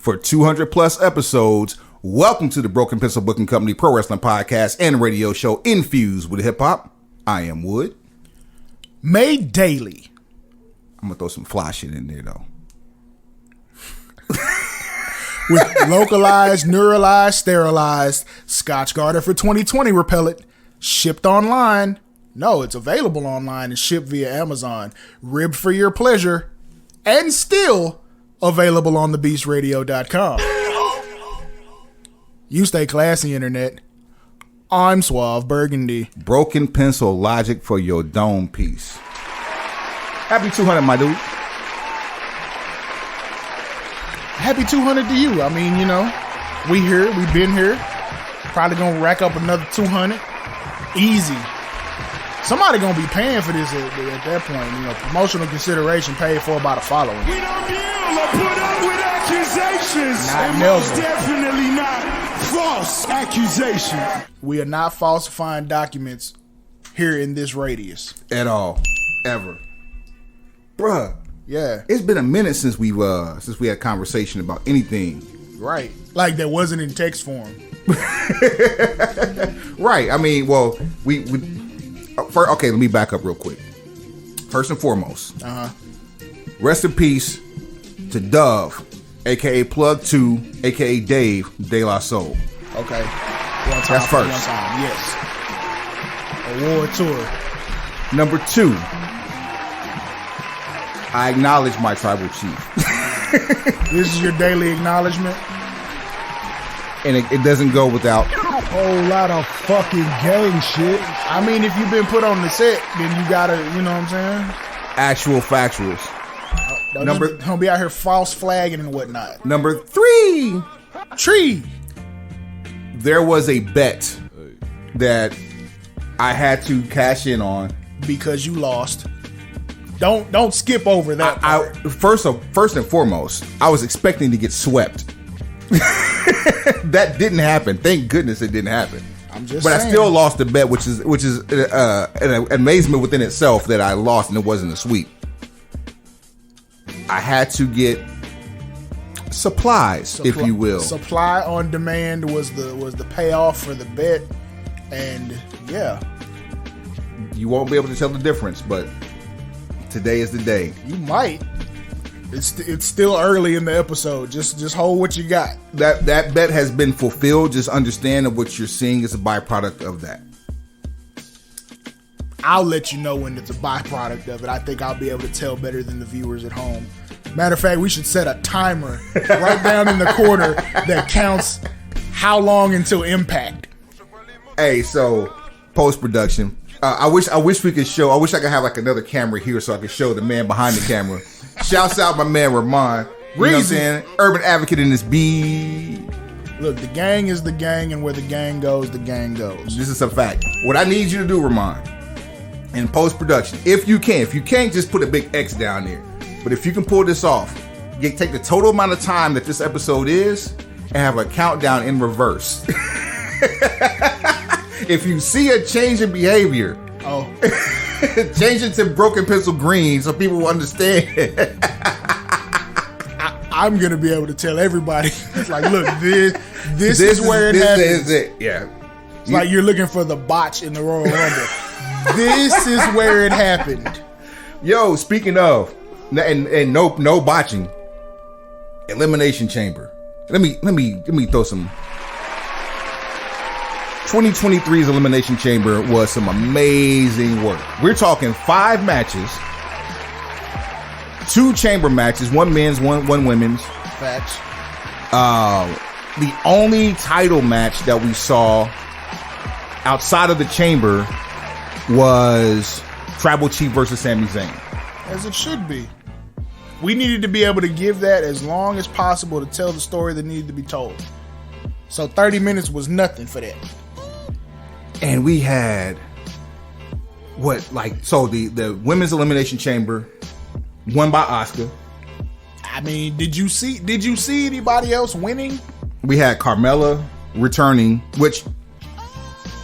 for 200 plus episodes. Welcome to the Broken Pencil Booking Company Pro Wrestling Podcast and radio show infused with hip hop. I am Wood. Made daily. I'm going to throw some fly shit in there, though. With localized, neuralized, sterilized Scotch Garter for 2020 repellent. Shipped online. No, it's available online and shipped via Amazon. Ribbed for your pleasure. And still available on thebeastradio.com. You stay classy, internet. I'm Suave Burgundy. Broken pencil logic for your dome piece. Happy 200, my dude. Happy 200 to you. I mean, you know, we here, we been here. Probably gonna rack up another 200. Easy. Somebody gonna be paying for this at that point. You know, promotional consideration paid for by the following. We don't yield or put up with accusations. Not and never. most definitely not false accusation. We are not falsifying documents here in this radius. At all. Ever. Bruh. Yeah. It's been a minute since we had a conversation about anything. Right. Like that wasn't in text form. Right. I mean, well, we first, okay, let me back up real quick. First and foremost, rest in peace to Dove, aka Plug 2, aka Dave De La Soul. Okay. One time. That's first. One time. Yes. Award tour. Number 2, I acknowledge my tribal chief. This is your daily acknowledgement. And it doesn't go without whole lot of fucking gang shit. I mean, if you've been put on the set, then you gotta, you know what I'm saying? actual factuals. Don't be out here false flagging and whatnot. Number 3. Tree. There was a bet that I had to cash in on Because you lost. Don't skip over that part. First and foremost, I was expecting to get swept. That didn't happen. Thank goodness it didn't happen. I'm just but saying. I still lost the bet, which is an amazement within itself that I lost and it wasn't a sweep. I had to get supplies, if you will. Supply on demand was the payoff for the bet, and yeah, You won't be able to tell the difference, but today is the day. you might. It's still early in the episode. Just hold what you got. That bet has been fulfilled. Just understand that what you're seeing is a byproduct of that. I'll let you know when it's a byproduct of it. I think I'll be able to tell better than the viewers at home. Matter of fact, we should set a timer right down in the corner that counts how long until impact. Hey, so post-production. I wish we could show. I wish I could have like another camera here so I could show the man behind the camera. Shouts out my man Ramon. You know what I'm saying? Urban advocate in this B. Look, the gang is the gang, and where the gang goes, the gang goes. This is a fact. What I need you to do, Ramon, in post-production, if you can't just put a big X down there. But if you can pull this off, you take the total amount of time that this episode is and have a countdown in reverse. If you see a change in behavior, change it to broken pencil green so people will understand. I'm going to be able to tell everybody, it's like, look, this is where it happens. This is it, yeah. It's like you're looking for the botch in the Royal Rumble. This is where it happened. Yo, speaking of, and no botching, Elimination Chamber. Let me throw some. 2023's Elimination Chamber was some amazing work. We're talking 5 matches, 2 chamber matches, 1 men's, 1 women's. Facts. The only title match that we saw outside of the chamber was Tribal Chief versus Sami Zayn. As it should be. We needed to be able to give that as long as possible to tell the story that needed to be told. So 30 minutes was nothing for that. And we had the women's Elimination Chamber won by Asuka. I mean, did you see anybody else winning? We had Carmella returning, which,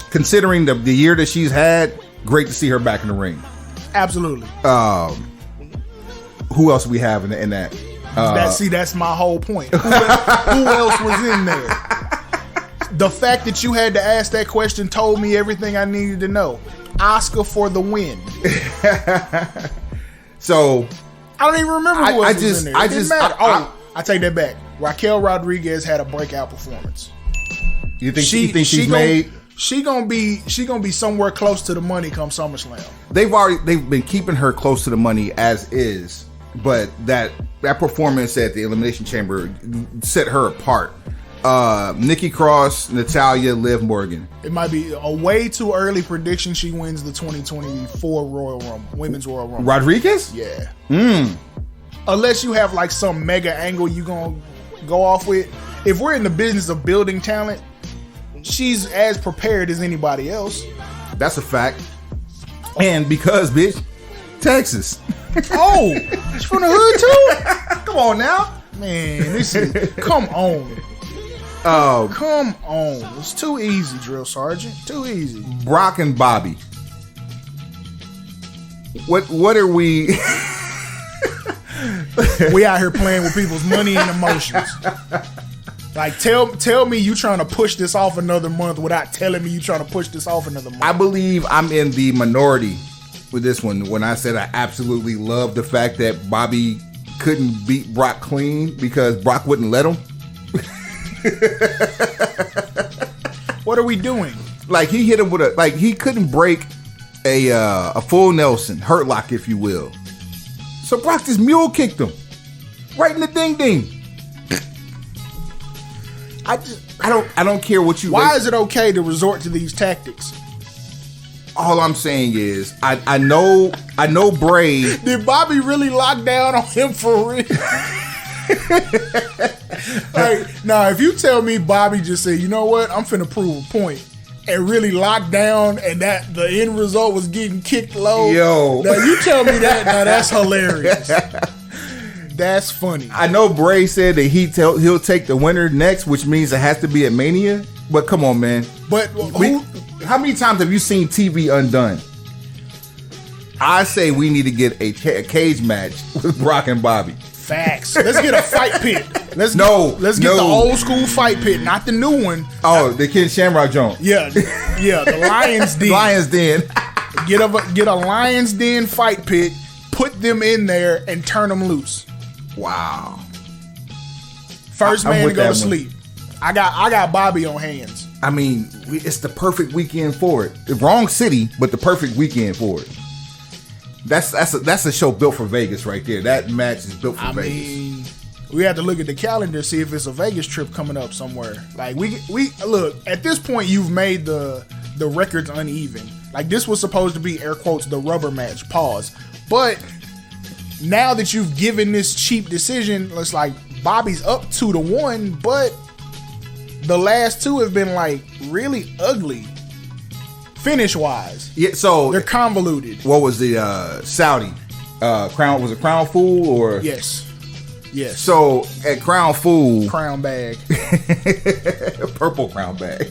considering the year that she's had, great to see her back in the ring. Absolutely. Who else do we have in that? That's my whole point. Who else was in there? The fact that you had to ask that question told me everything I needed to know. Oscar for the win. So I don't even remember who else was in there. It didn't matter. I take that back. Raquel Rodriguez had a breakout performance. You think she's made? She gonna be somewhere close to the money come SummerSlam. They've been keeping her close to the money as is, but that performance at the Elimination Chamber set her apart. Nikki Cross, Natalya, Liv Morgan. It might be a way too early prediction. She wins the 2024 Royal Rumble, Women's Royal Rumble. Rodriguez? Yeah. Unless you have like some mega angle you gonna go off with. If we're in the business of building talent, she's as prepared as anybody else. That's a fact. And because, bitch, Texas. Oh, she's from the hood too? Come on now. Man, come on. Come on. It's too easy, Drill Sergeant. Too easy. Brock and Bobby. What are we? We out here playing with people's money and emotions. Like, tell me you trying to push this off another month without telling me you trying to push this off another month. I believe I'm in the minority with this one when I said I absolutely love the fact that Bobby couldn't beat Brock clean because Brock wouldn't let him. What are we doing? Like, he hit him with he couldn't break a full Nelson, hurt lock, if you will. So Brock just mule kicked him right in the ding ding. I don't care what you. Why is it okay to resort to these tactics? All I'm saying is I know Bray. Did Bobby really lock down on him for real? Like, now if you tell me Bobby just said, you know what, I'm finna prove a point, and really locked down, and that the end result was getting kicked low. Yo, now you tell me that. Now that's hilarious. That's funny. I know Bray said that he'll take the winner next, which means it has to be at Mania. But come on, man. But how many times have you seen TV undone? I say we need to get a cage match with Brock and Bobby. Facts. Let's get a fight pit. Let's get the old school fight pit, not the new one. Oh, the Ken Shamrock joint. Yeah, the Lions Den. Lions Den. Get a Lions Den fight pit, put them in there, and turn them loose. Wow. First man to go to sleep. I got Bobby on hands. I mean, it's the perfect weekend for it. The wrong city, but the perfect weekend for it. That's a show built for Vegas right there. That match is built for Vegas. Mean, we have to look at the calendar, see if it's a Vegas trip coming up somewhere. Like we look, at this point you've made the records uneven. Like, this was supposed to be, air quotes, the rubber match. Pause. But now that you've given this cheap decision, it's like Bobby's up 2-1, but the last two have been like really ugly finish wise. Yeah, so they're convoluted. What was the Saudi Crown? Was it Crown Fool or yes? So at Crown Fool, Crown Bag, purple Crown Bag.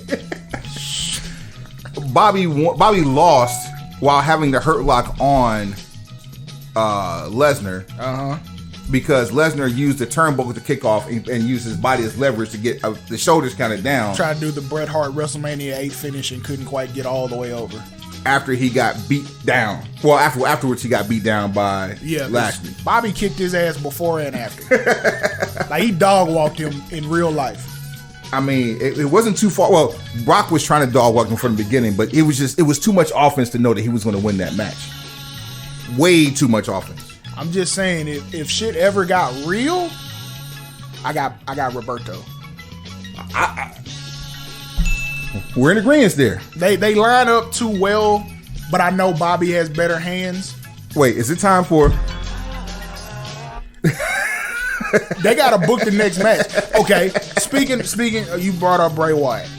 Bobby lost while having the hurt lock on Lesnar. Because Lesnar used the turnbuckle to kick off and used his body as leverage to get the shoulders kind of down. Tried to do the Bret Hart WrestleMania 8 finish and couldn't quite get all the way over. After he got beat down. Well, afterwards he got beat down by Lashley. Bobby kicked his ass before and after. Like, he dog walked him in real life. I mean, it wasn't too far. Well, Brock was trying to dog walk him from the beginning, but it was too much offense to know that he was going to win that match. Way too much offense. I'm just saying, if shit ever got real, I got Roberto. We're in agreement there. They line up too well, but I know Bobby has better hands. Wait, is it time for? They gotta book the next match. Okay, speaking, you brought up Bray Wyatt.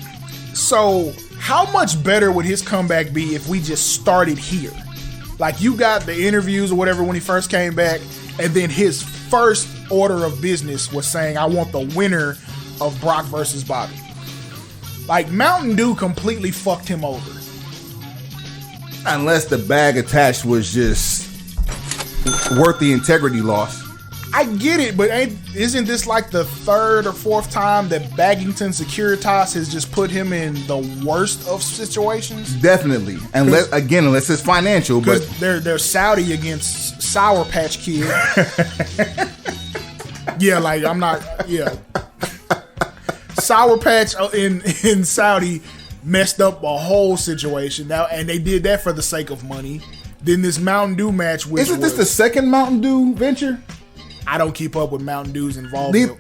So how much better would his comeback be if we just started here? Like, you got the interviews or whatever when he first came back, and then his first order of business was saying, I want the winner of Brock versus Bobby. Like, Mountain Dew completely fucked him over. Unless the bag attached was just worth the integrity loss. I get it, but isn't this like the third or fourth time that Baggington Securitas has just put him in the worst of situations? Definitely. And unless it's financial, but they're Saudi against Sour Patch Kid. Yeah, like I'm not. Yeah, Sour Patch in Saudi messed up a whole situation now, and they did that for the sake of money. Then this Mountain Dew match, isn't this the second Mountain Dew venture? I don't keep up with Mountain Dew's involvement.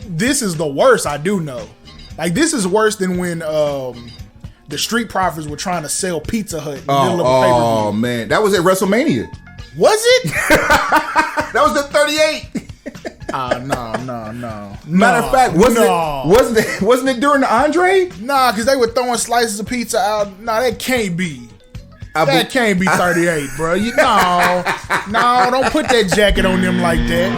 This is the worst. I do know. Like, this is worse than when the Street Profits were trying to sell Pizza Hut in the middle of a pay-per-view. Oh man, that was at WrestleMania. Was it? That was the 38. No. Matter of fact, wasn't it during the Andre? Nah, because they were throwing slices of pizza out. Nah, that can't be. That can't be 38, bro. No, don't put that jacket on them like that.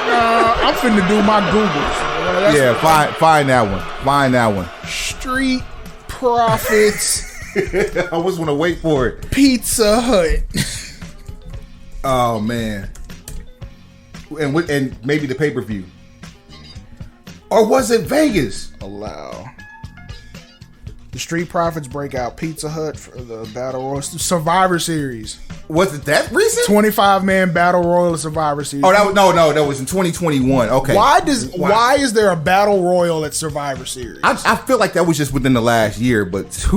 Nah, I'm finna do my Googles. Find that one. Find that one. Street Profits. I was gonna wait for it. Pizza Hut. Oh man. And maybe the pay-per-view. Or was it Vegas? Allow. The Street Profits break out Pizza Hut for the Battle Royal Survivor Series. Was it that recent? 25-man Battle Royal Survivor Series. Oh, that was in 2021. Okay. Why is there a Battle Royal at Survivor Series? I feel like that was just within the last year, but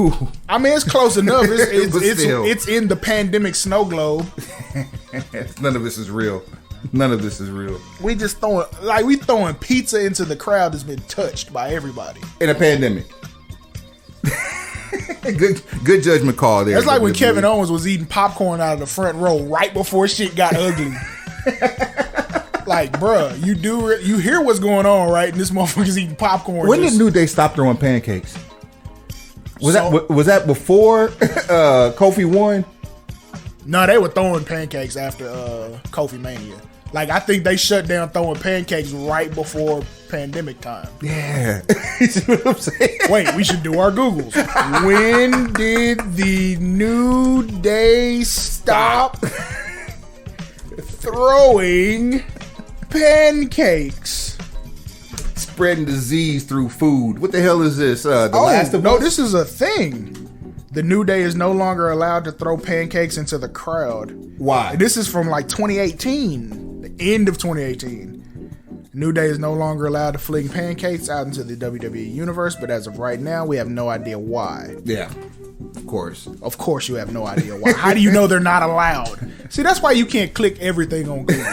I mean, it's close enough. It's in the pandemic snow globe. None of this is real. None of this is real. We just throwing pizza into the crowd that's been touched by everybody in a pandemic. Good judgment call there. That's like when Kevin Owens was eating popcorn out of the front row right before shit got ugly. Like, bruh, you hear what's going on, right? And this motherfucker's eating popcorn. When did New Day stop throwing pancakes? Was that before Kofi won? No, they were throwing pancakes after Kofi Mania. Like, I think they shut down throwing pancakes right before pandemic time. Yeah. You see what I'm saying? Wait, we should do our Googles. When did the New Day stop throwing pancakes? Spreading disease through food. What the hell is this? Last of Us? This is a thing. The New Day is no longer allowed to throw pancakes into the crowd. Why? This is from like 2018, the end of 2018. New Day is no longer allowed to fling pancakes out into the WWE universe, but as of right now, we have no idea why. Yeah, of course. Of course you have no idea why. How do you know they're not allowed? See, that's why you can't click everything on Google.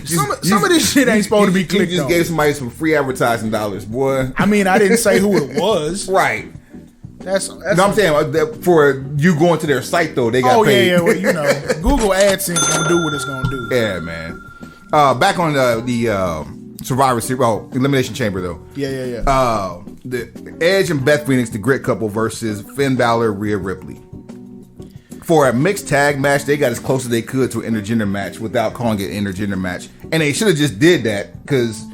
Some of this shit ain't supposed to be clicked on. You just gave somebody some free advertising dollars, boy. I mean, I didn't say who it was. Right. That's no, I'm saying that for you going to their site though, they got paid. Yeah. Well, Google AdSense gonna do what it's gonna do. Yeah, man. Back on the Survivor Series, Elimination Chamber though. Yeah. The Edge and Beth Phoenix, the Grit Couple versus Finn Balor, Rhea Ripley. For a mixed tag match, they got as close as they could to an intergender match without calling it an intergender match, and they should have just did that because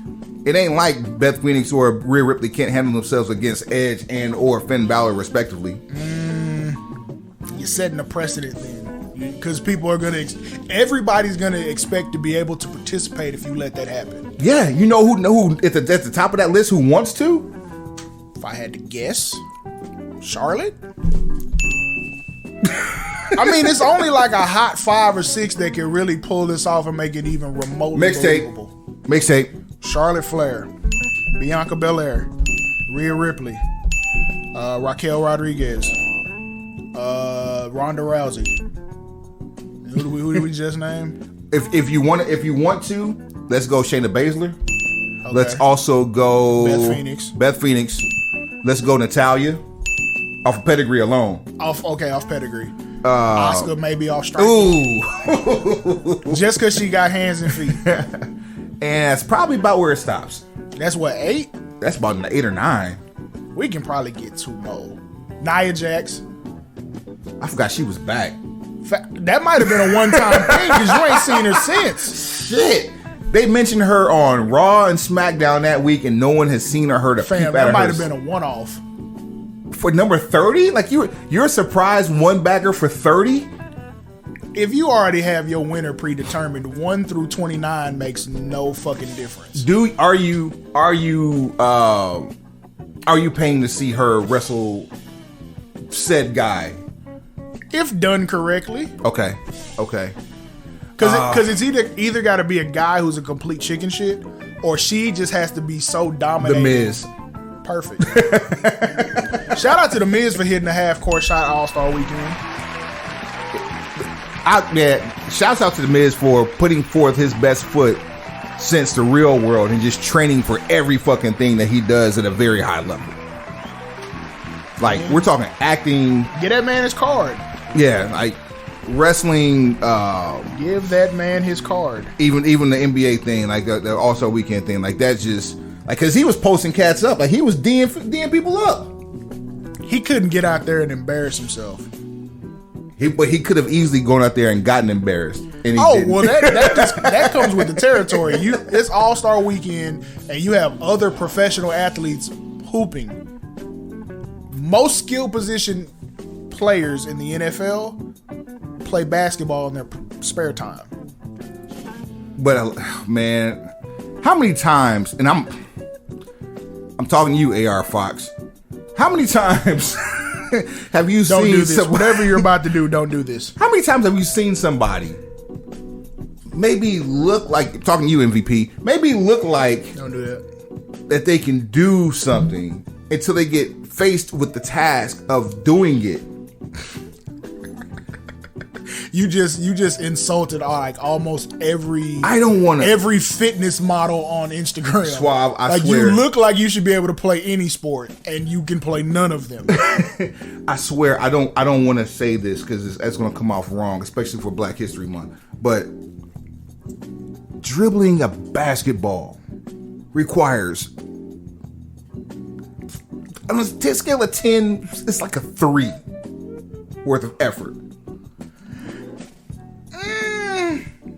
it ain't like Beth Phoenix or Rhea Ripley can't handle themselves against Edge and or Finn Balor respectively. You're setting a precedent then, because everybody's gonna expect to be able to participate if you let that happen. Yeah, you know who at the top of that list who wants to? If I had to guess, Charlotte. I mean, it's only like a hot 5 or 6 that can really pull this off and make it even remotely believable. Mixtape. Charlotte Flair, Bianca Belair, Rhea Ripley, Raquel Rodriguez, Ronda Rousey. Who did we just name? If you want to, let's go Shayna Baszler. Okay. Let's also go Beth Phoenix. Let's go Natalya. Off of pedigree alone. Off pedigree. Asuka maybe off strike. Ooh. Just because she got hands and feet. And that's probably about where it stops. That's what, 8? That's about 8 or 9. We can probably get 2 more. Nia Jax. I forgot she was back. That might have been a one-time thing because you ain't seen her since. Shit. They mentioned her on Raw and SmackDown that week, and no one has seen or heard a peep out of her. That might have been a one-off. For number 30? Like you're a surprise one-bagger for 30? If you already have your winner predetermined, 1 through 29 makes no fucking difference. Are you paying to see her wrestle said guy? If done correctly. Okay. Because it's either got to be a guy who's a complete chicken shit, or she just has to be so dominating. The Miz. Perfect. Shout out to The Miz for hitting a half-court shot All-Star Weekend. Shouts out to The Miz for putting forth his best foot since the real world and just training for every fucking thing that he does at a very high level. Like, we're talking acting. Get that man his card. Yeah, like wrestling. Give that man his card. Even the NBA thing, like the All-Star Weekend thing, like that's just like because he was posting cats up, like he was DMing people up. He couldn't get out there and embarrass himself. But he could have easily gone out there and gotten embarrassed. And he didn't. Well, that comes with the territory. It's All-Star Weekend, and you have other professional athletes hooping. Most skill position players in the NFL play basketball in their spare time. But man, how many times? And I'm talking to you, AR Fox. How many times have you don't seen do this? Whatever you're about to do, don't do this. How many times have you seen somebody maybe look like, talking to you, MVP, maybe look like don't do that they can do something until they get faced with the task of doing it? You just insulted like almost every every fitness model on Instagram. Suave, I swear. You look like you should be able to play any sport, and you can play none of them. I swear, I don't want to say this because it's going to come off wrong, especially for Black History Month. But dribbling a basketball requires, on a scale of 10, it's like a 3 worth of effort.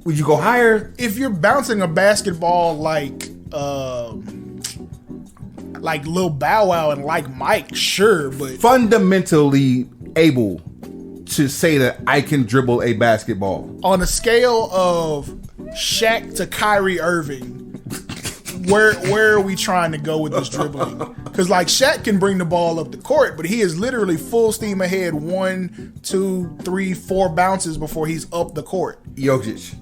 Would you go higher? If you're bouncing a basketball like Lil Bow Wow and like Mike, sure, but fundamentally able to say that I can dribble a basketball. On a scale of Shaq to Kyrie Irving, where are we trying to go with this dribbling? Because like Shaq can bring the ball up the court, but he is literally full steam ahead 1, 2, 3, 4 bounces before he's up the court. Jokic.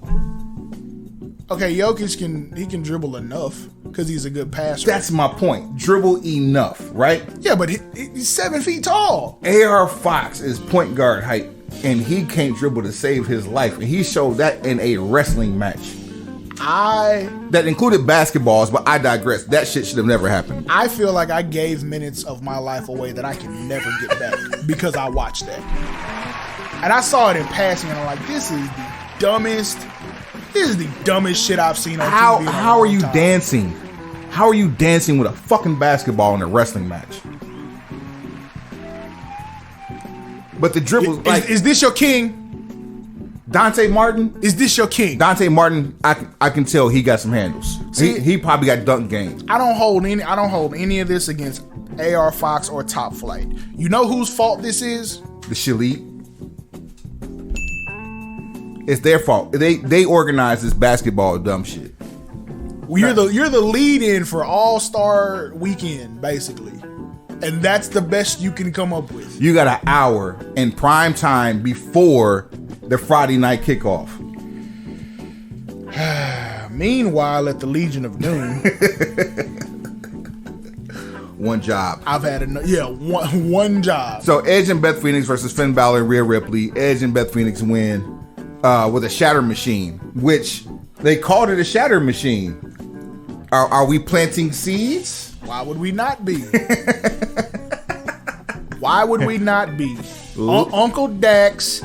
Okay, Jokic can dribble enough because he's a good passer. That's my point. Dribble enough, right? Yeah, but he's 7 feet tall. AR Fox is point guard height, and he can't dribble to save his life. And he showed that in a wrestling match. That included basketballs, but I digress. That shit should have never happened. I feel like I gave minutes of my life away that I can never get back because I watched that. And I saw it in passing, and I'm like, this is the dumbest shit I've seen on TV. How are you dancing? How are you dancing with a fucking basketball in a wrestling match? But the dribble, is this your king? Dante Martin? Is this your king? Dante Martin, I can tell he got some handles. See, he probably got dunk game. I don't hold any of this against AR Fox or Top Flight. You know whose fault this is? The Shalit. It's their fault. They organized this basketball dumb shit. Well, you're the lead-in for All-Star Weekend, basically. And that's the best you can come up with. You got an hour in prime time before the Friday night kickoff. Meanwhile, at the Legion of Doom, one job. I've had one job. So Edge and Beth Phoenix versus Finn Balor and Rhea Ripley. Edge and Beth Phoenix win with a shatter machine, which they called it a shatter machine. Are we planting seeds? Why would we not be? Why would we not be? Uncle Dax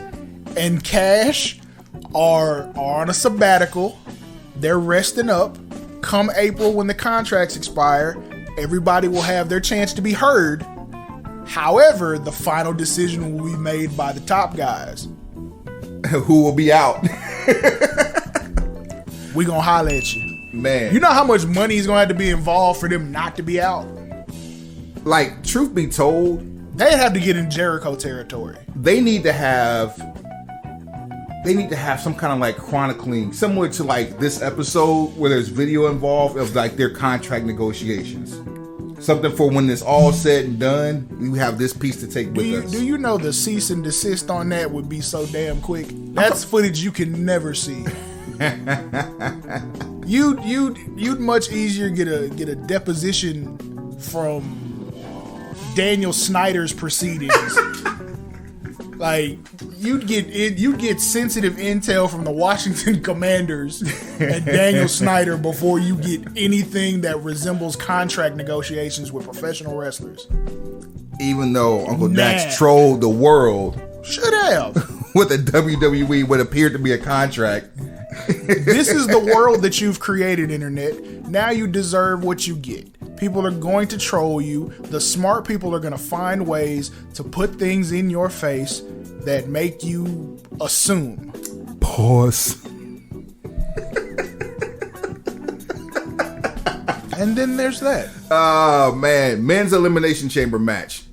and Cash are on a sabbatical. They're resting up. Come April, when the contracts expire, everybody will have their chance to be heard. However, the final decision will be made by the top guys. Who will be out? We gonna holler at you. Man. You know how much money is gonna have to be involved for them not to be out? Like, truth be told, they'd have to get in Jericho territory. They need to have they need to have some kind of like chronicling, similar to like this episode where there's video involved of like their contract negotiations. Something for when it's all said and done, we have this piece to take with us. Do you know the cease and desist on that would be so damn quick? That's footage you can never see. You'd much easier get a deposition from Daniel Snyder's proceedings. Like you'd get sensitive intel from the Washington Commanders and Daniel Snyder before you get anything that resembles contract negotiations with professional wrestlers. Even though Uncle Dax trolled the world, should have with a WWE what appeared to be a contract. This is the world that you've created, internet. Now you deserve what you get. People are going to troll you. The smart people are going to find ways to put things in your face that make you assume. Pause. And then there's that. Oh, man. Men's Elimination Chamber match.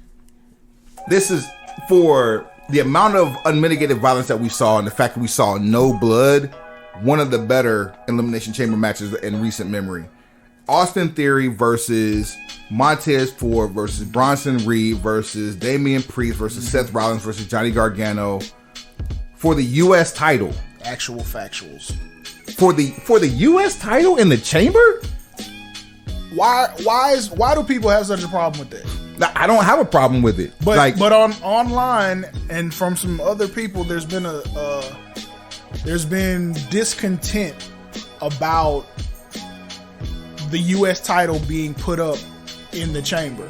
This is for the amount of unmitigated violence that we saw and the fact that we saw no blood. One of the better Elimination Chamber matches in recent memory. Austin Theory versus Montez Ford versus Bronson Reed versus Damian Priest versus Seth Rollins versus Johnny Gargano for the U.S. title. Actual factuals. For the U.S. title in the chamber? Why do people have such a problem with that? Now, I don't have a problem with it. But on online and from some other people, there's been discontent about the U.S. title being put up in the chamber.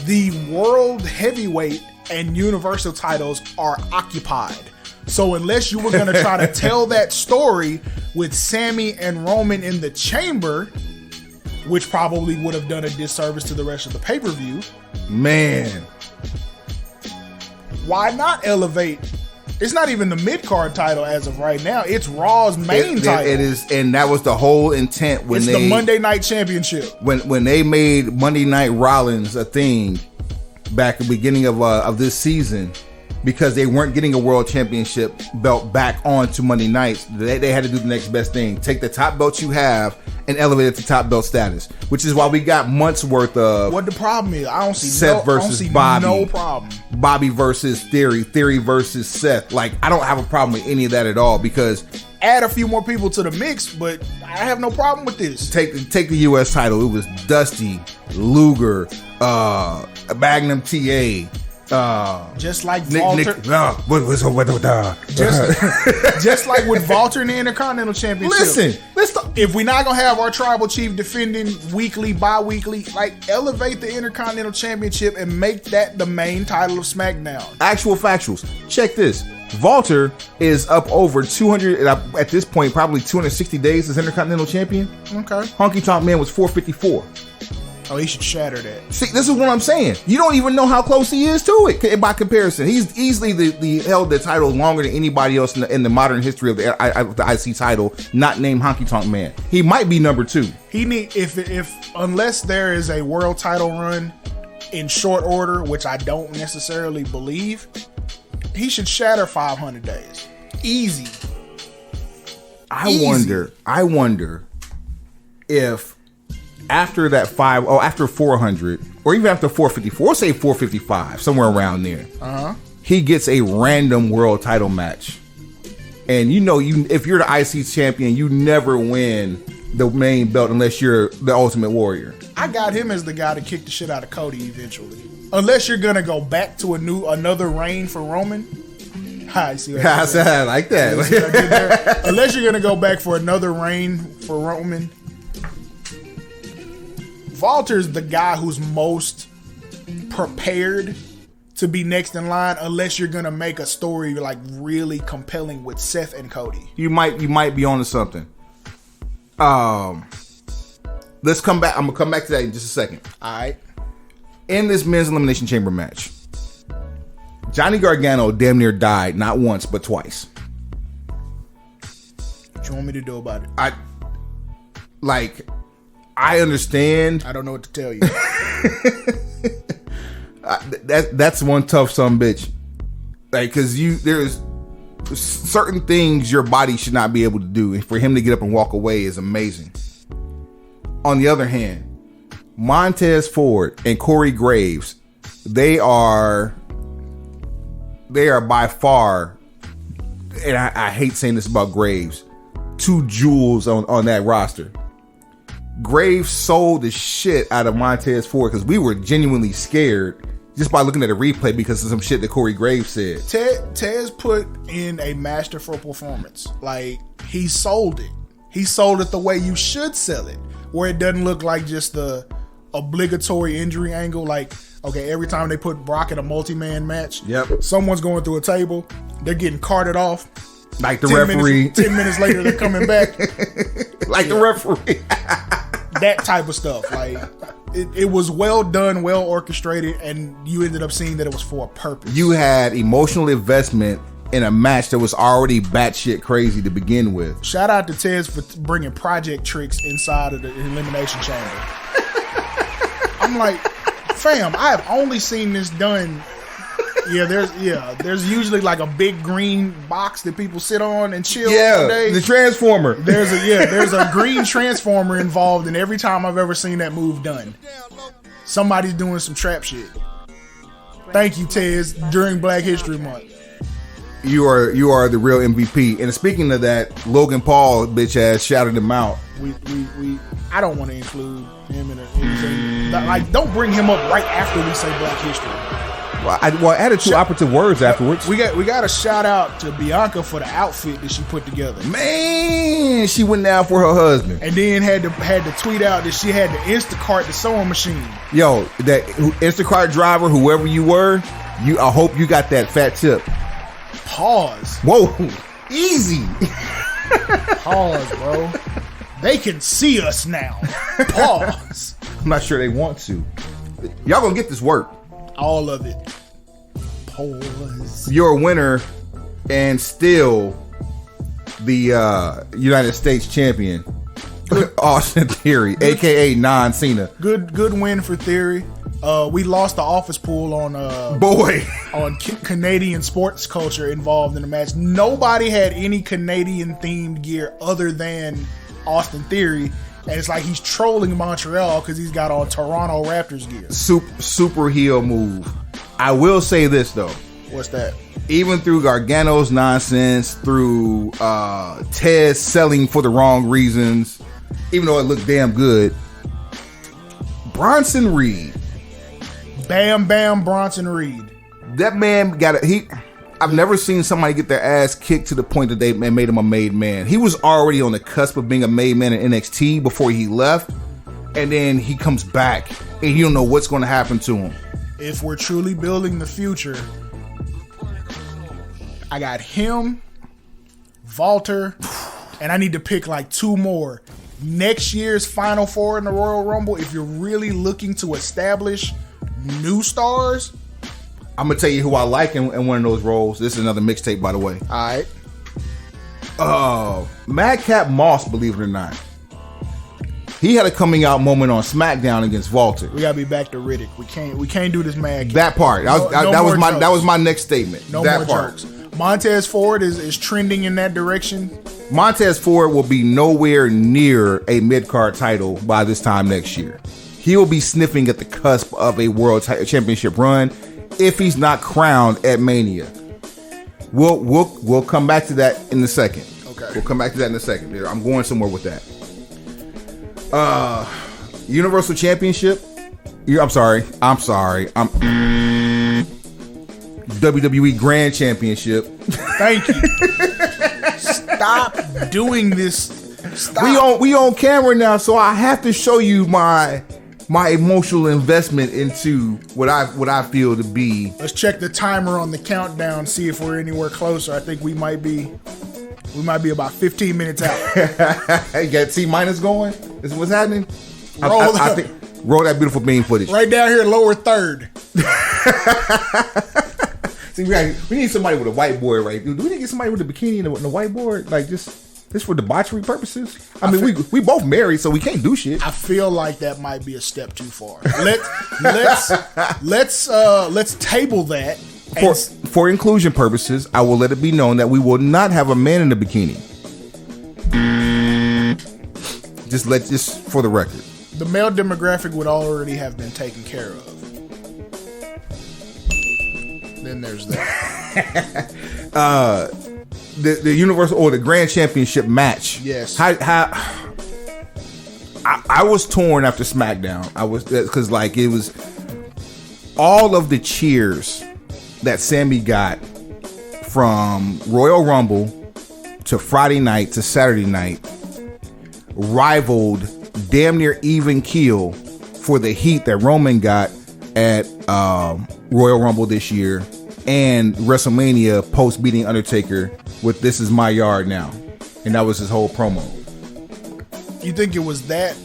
The world heavyweight and universal titles are occupied. So unless you were going to try to tell that story with Sammy and Roman in the chamber, which probably would have done a disservice to the rest of the pay-per-view, man, why not elevate? It's not even the mid-card title as of right now. It's Raw's main title. It is, and that was the whole intent when it's the Monday Night Championship. When they made Monday Night Rollins a thing back at the beginning of this season, because they weren't getting a world championship belt back onto Monday nights, they had to do the next best thing. Take the top belt you have and elevate it to top belt status, which is why we got months worth of. What the problem is, I don't see Seth versus Bobby. No problem. Bobby versus Theory. Theory versus Seth. Like, I don't have a problem with any of that at all, because add a few more people to the mix, but I have no problem with this. Take the U.S. title. It was Dusty, Luger, Magnum TA. Just like Walter. Just like with Walter in the Intercontinental Championship. Listen, if we're not gonna have our tribal chief defending weekly, bi-weekly, like elevate the Intercontinental Championship and make that the main title of SmackDown. Actual factuals. Check this. Walter is up over 200 at this point, probably 260 days as Intercontinental Champion. Okay. Honky Tonk Man was 454. Oh, he should shatter that. See, this is what I'm saying. You don't even know how close he is to it by comparison. He's easily held the title longer than anybody else in the modern history of the IC title, not named Honky Tonk Man. He might be number 2. He need if unless there is a world title run in short order, which I don't necessarily believe, he should shatter 500 days. Easy. I wonder if after that after 400, or even after 454, say 455, somewhere around there, he gets a random world title match. And if you're the IC champion, you never win the main belt unless you're the Ultimate Warrior. I got him as the guy to kick the shit out of Cody eventually. Unless you're gonna go back to another reign for Roman. I like that. Unless you're gonna go back for another reign for Roman. Walter's the guy who's most prepared to be next in line, unless you're gonna make a story like really compelling with Seth and Cody. You might be onto something. Let's come back. I'm gonna come back to that in just a second. All right. In this men's elimination chamber match, Johnny Gargano damn near died not once but twice. What you want me to do about it? I understand. I don't know what to tell you. That's one tough son bitch. Like, cause there's certain things your body should not be able to do, and for him to get up and walk away is amazing. On the other hand, Montez Ford and Corey Graves, they are by far, and I hate saying this about Graves, 2 jewels on that roster. Graves sold the shit out of Montez Ford because we were genuinely scared just by looking at a replay because of some shit that Corey Graves said. Tez put in a masterful performance. Like, he sold it. He sold it the way you should sell it, where it doesn't look like just the obligatory injury angle. Like, okay, every time they put Brock in a multi-man match, someone's going through a table, they're getting carted off. Like the referee. 10 minutes later, they're coming back. Like the referee. That type of stuff. Like, it was well done, well orchestrated, and you ended up seeing that it was for a purpose. You had emotional investment in a match that was already batshit crazy to begin with. Shout out to Tez for bringing project tricks inside of the elimination chamber. I'm like, fam, I have only seen this done. There's usually like a big green box that people sit on and chill all day. The transformer. There's a green transformer involved in every time I've ever seen that move done. Somebody's doing some trap shit. Thank you, Tez, during Black History Month. You are the real MVP. And speaking of that, Logan Paul bitch ass shouted him out. I don't want to include him in anything. Like, don't bring him up right after we say Black History. Well, I added 2 operative words afterwards. We got a shout out to Bianca for the outfit that she put together. Man, she went down for her husband, and then had to tweet out that she had to Instacart the sewing machine. Yo, that Instacart driver, whoever you were, I hope you got that fat tip. Pause. Whoa, easy. Pause, bro. They can see us now. Pause. I'm not sure they want to. Y'all gonna get this work. All of it. Pause. You're a winner and still the United States champion. Austin Theory, aka Non-Cena. Good win for Theory. We lost the office pool on Canadian sports culture involved in the match. Nobody had any Canadian themed gear other than Austin Theory. And it's like he's trolling Montreal because he's got on Toronto Raptors gear. Super heel move. I will say this, though. What's that? Even through Gargano's nonsense, through Tez selling for the wrong reasons, even though it looked damn good, Bronson Reed. Bam Bronson Reed. That man I've never seen somebody get their ass kicked to the point that they made him a made man. He was already on the cusp of being a made man in NXT before he left. And then he comes back and you don't know what's going to happen to him. If we're truly building the future, I got him, Walter, and I need to pick like 2 more. Next year's Final Four in the Royal Rumble, if you're really looking to establish new stars, I'm going to tell you who I like in one of those roles. This is another mixtape, by the way. All right. Madcap Moss, believe it or not. He had a coming out moment on SmackDown against Walter. We got to be back to Riddick. We can't do this Madcap. That part. That was my next statement. No that more part. jokes. Montez Ford is trending in that direction. Montez Ford will be nowhere near a mid-card title by this time next year. He will be sniffing at the cusp of a world championship run if he's not crowned at Mania. We'll come back to that in a second. Okay. We'll come back to that in a second. I'm going somewhere with that. Universal Championship. I'm sorry. WWE Grand Championship. Thank you. Stop doing this. Stop. We on camera now, so I have to show you my emotional investment into what I feel to be. Let's check the timer on the countdown, see if we're anywhere closer. I think we might be about 15 minutes out. You got T minus going? Is what's happening? I think roll that beautiful beam footage. Right down here, lower third. See, we need somebody with a whiteboard, right? Do we need to get somebody with a bikini and a whiteboard? Like just for debauchery purposes? I mean, we both married, so we can't do shit. I feel like that might be a step too far. Let's table that for inclusion purposes, I will let it be known that we will not have a man in the bikini. Just for the record. The male demographic would already have been taken care of. Then there's that. The Universal or the Grand Championship match. Yes. I was torn after SmackDown. I was, because like it was all of the cheers that Sammy got from Royal Rumble to Friday night to Saturday night rivaled damn near even keel for the heat that Roman got at Royal Rumble this year and WrestleMania post beating Undertaker with "This Is My Yard Now," and that was his whole promo. You think it was that?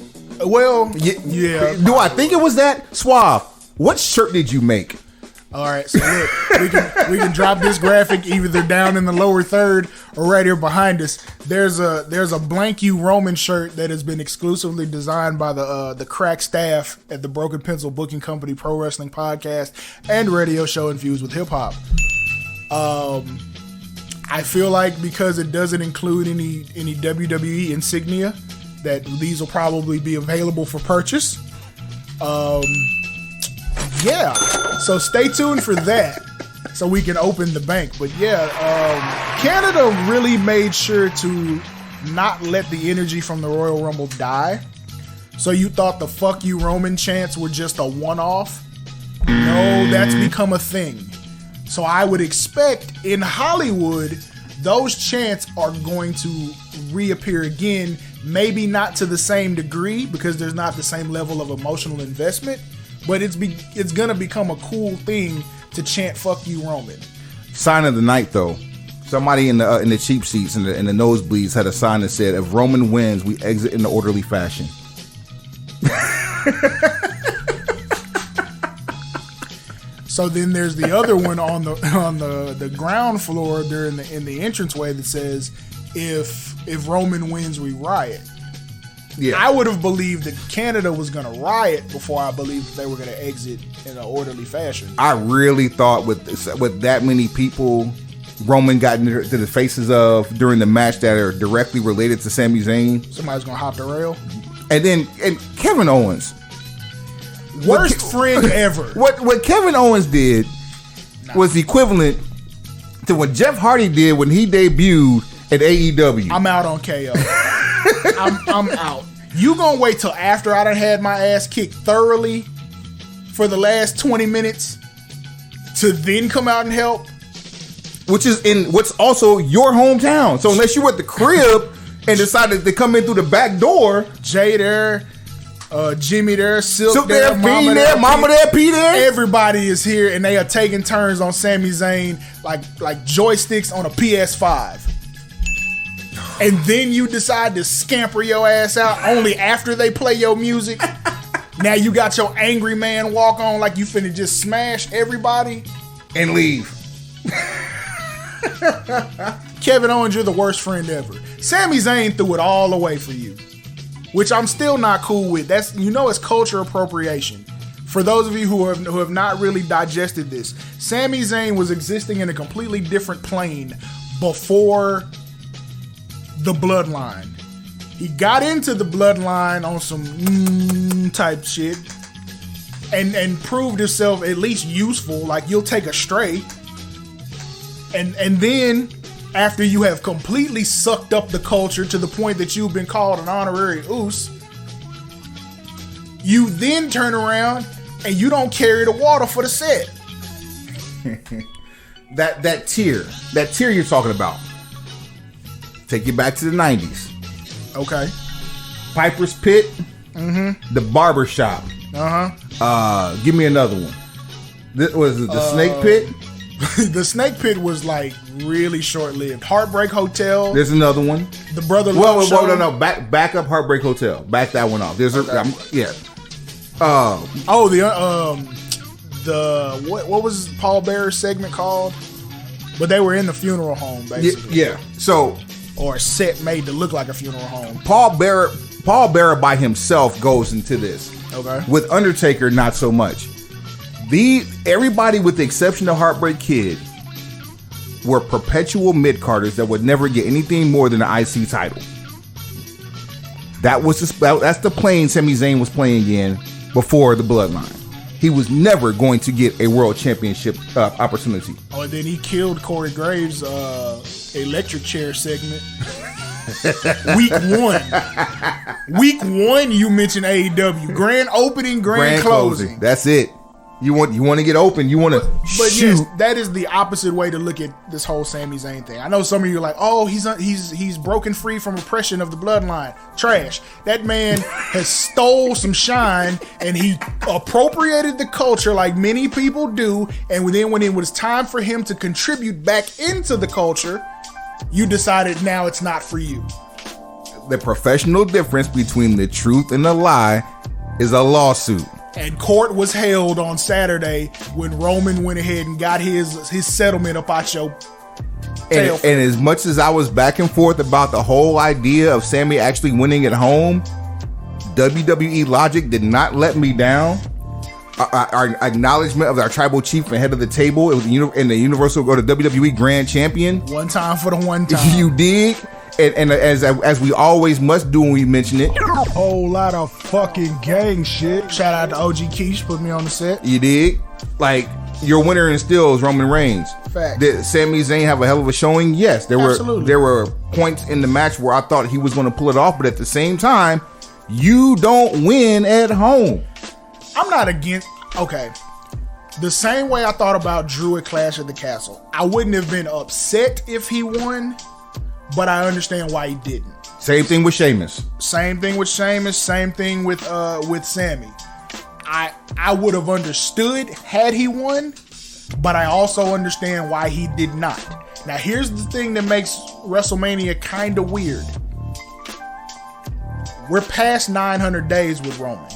Well, yeah. Do I think it was that? Suave, what shirt did you make? All right, so look, we can drop this graphic either down in the lower third or right here behind us. There's a blank you Roman shirt that has been exclusively designed by the crack staff at the Broken Pencil Booking Company Pro Wrestling Podcast and radio show infused with hip hop. I feel like because it doesn't include any WWE insignia, that these will probably be available for purchase. Yeah, so stay tuned for that so we can open the bank. But yeah, Canada really made sure to not let the energy from the Royal Rumble die. So you thought the "fuck you Roman" chants were just a one-off? No, that's become a thing. So I would expect in Hollywood, those chants are going to reappear again, maybe not to the same degree because there's not the same level of emotional investment. But it's gonna become a cool thing to chant "fuck you Roman." Sign of the night, though. Somebody in the cheap seats in the nosebleeds had a sign that said, "If Roman wins, we exit in an orderly fashion." So then there's the other one on the ground floor there in the entranceway that says, "If Roman wins, we riot." Yeah. I would have believed that Canada was going to riot before I believed that they were going to exit in an orderly fashion. I really thought with that many people Roman got into the faces of during the match that are directly related to Sami Zayn. Somebody's going to hop the rail. And Kevin Owens. Worst friend ever. What Kevin Owens did was equivalent to what Jeff Hardy did when he debuted at AEW. I'm out on KO. I'm out. You gonna wait till after I done had my ass kicked thoroughly for the last 20 minutes to then come out and help? Which is in what's also your hometown. So unless you were at the crib and decided to come in through the back door, Jay there, Jimmy there, Silk there, Mama there, P there. Everybody is here and they are taking turns on Sami Zayn like joysticks on a PS5. And then you decide to scamper your ass out only after they play your music. Now you got your angry man walk on like you finna just smash everybody and leave. Kevin Owens, you're the worst friend ever. Sami Zayn threw it all away for you, which I'm still not cool with. That's, it's culture appropriation. For those of you who have not really digested this, Sami Zayn was existing in a completely different plane before the bloodline. He got into the bloodline on some type shit and proved himself at least useful. Like, you'll take a stray. And then after you have completely sucked up the culture to the point that you've been called an honorary oos, you then turn around and you don't carry the water for the set. that tier you're talking about. Take you back to the 90s. Okay. Piper's Pit. Mm-hmm. The Barber Shop. Give me another one. This was it, the Snake Pit. The Snake Pit was like really short-lived. Heartbreak Hotel. There's another one. The Brother Love Show. No. Back up Heartbreak Hotel. Back that one off. There's yeah. What was Paul Bearer's segment called? But they were in the funeral home, basically. Yeah. So, or a set made to look like a funeral home. Paul Bearer by himself goes into this. Okay. With Undertaker, not so much. Everybody with the exception of Heartbreak Kid were perpetual mid-carders that would never get anything more than an IC title. That's the plane Sami Zayn was playing in before the Bloodline. He was never going to get a world championship opportunity. Oh, and then he killed Corey Graves' electric chair segment. Week 1. Week 1, you mentioned AEW. Grand opening, grand closing. That's it. You want to get open. You want to shoot. Yes, that is the opposite way to look at this whole Sami Zayn thing. I know some of you are like, oh, he's broken free from oppression of the Bloodline. Trash. That man has stole some shine, and he appropriated the culture like many people do. And then when it was time for him to contribute back into the culture, you decided now it's not for you. The professional difference between the truth and the lie is a lawsuit. And court was held on Saturday when Roman went ahead and got his settlement up out your tail. And as much as I was back and forth about the whole idea of Sami actually winning at home, WWE logic did not let me down. Our acknowledgement of our tribal chief and head of the table, it was in the Universal or the WWE Grand Champion. One time for the one time. You dig? And as we always must do when we mention it, Whole lot of fucking gang shit. Shout out to OG Keish, put me on the set. you dig? Like, your winner and still is Roman Reigns. Fact. Did Sami Zayn have a hell of a showing? Yes. Absolutely. There were points in the match where I thought he was going to pull it off, but at the same time, you don't win at home. I'm not against. Okay. The same way I thought about Drew at Clash at the Castle. I wouldn't have been upset if he won, but I understand why he didn't. Same thing with Sheamus. Same thing with Sheamus. Same thing with Sammy. I would have understood had he won, but I also understand why he did not. Now here's the thing that makes WrestleMania kind of weird. We're past 900 days with Roman.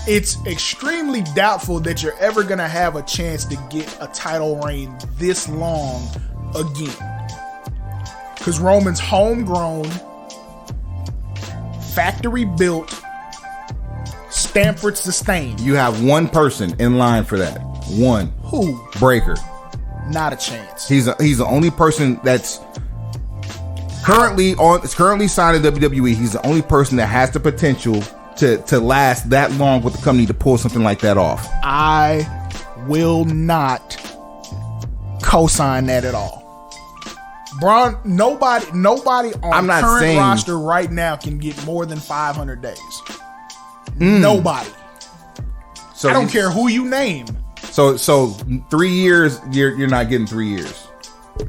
It's extremely doubtful that you're ever going to have a chance to get a title reign this long again. Because Roman's homegrown, factory built, Stanford sustained. You have one person in line for that. One. Who? Breaker. Not a chance. He's the only person that's currently signed to WWE. He's the only person that has the potential to last that long with the company to pull something like that off. I will not co-sign that at all. Braun, nobody on current roster right now can get more than 500 days. Nobody. So I don't care who you name. So 3 years, you're not getting 3 years.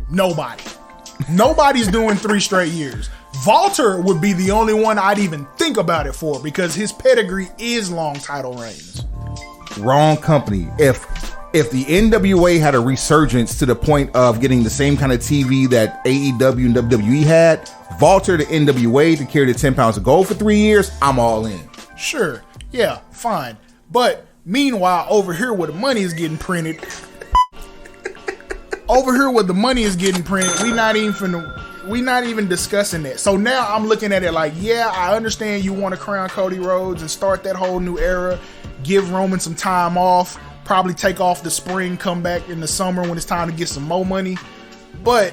Nobody. Nobody's doing 3 straight years. Walter would be the only one I'd even think about it for because his pedigree is long title reigns. Wrong company. If the NWA had a resurgence to the point of getting the same kind of TV that AEW and WWE had, Walter, the NWA, to carry the 10 pounds of gold for 3 years, I'm all in. Sure. Yeah, fine. But meanwhile, over here where the money is getting printed, we not even discussing that. So now I'm looking at it like, yeah, I understand you want to crown Cody Rhodes and start that whole new era, give Roman some time off, probably take off the spring, come back in the summer when it's time to get some more money. But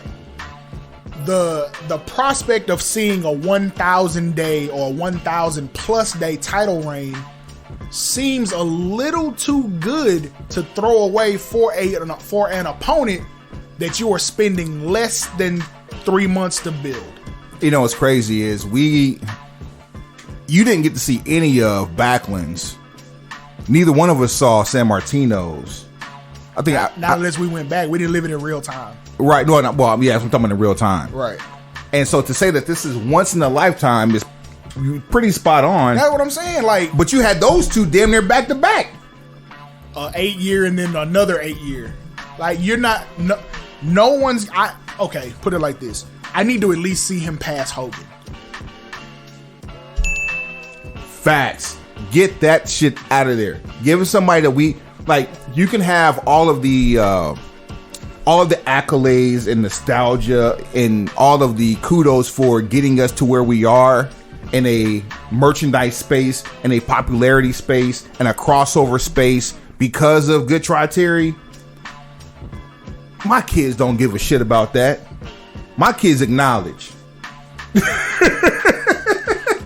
the prospect of seeing a 1,000 day or 1,000 plus day title reign seems a little too good to throw away for an opponent that you are spending less than 3 months to build. You know what's crazy is you didn't get to see any of Backlund's. Neither one of us saw San Martino's. I think not unless we went back. We didn't live it in real time. Right. No, well, yeah, I'm talking about in real time. Right. And so to say that this is once in a lifetime is pretty spot on. That's what I'm saying. Like, but you had those two damn near back to back. 8 year and then another 8 year. Like, you're not. No one's. Okay, put it like this. I need to at least see him pass Hogan. Facts. Get that shit out of there. Give us somebody that we like. You can have all of the accolades and nostalgia and all of the kudos for getting us to where we are in a merchandise space, in a popularity space, and a crossover space because of Good Try Terry. My kids don't give a shit about that. My kids acknowledge.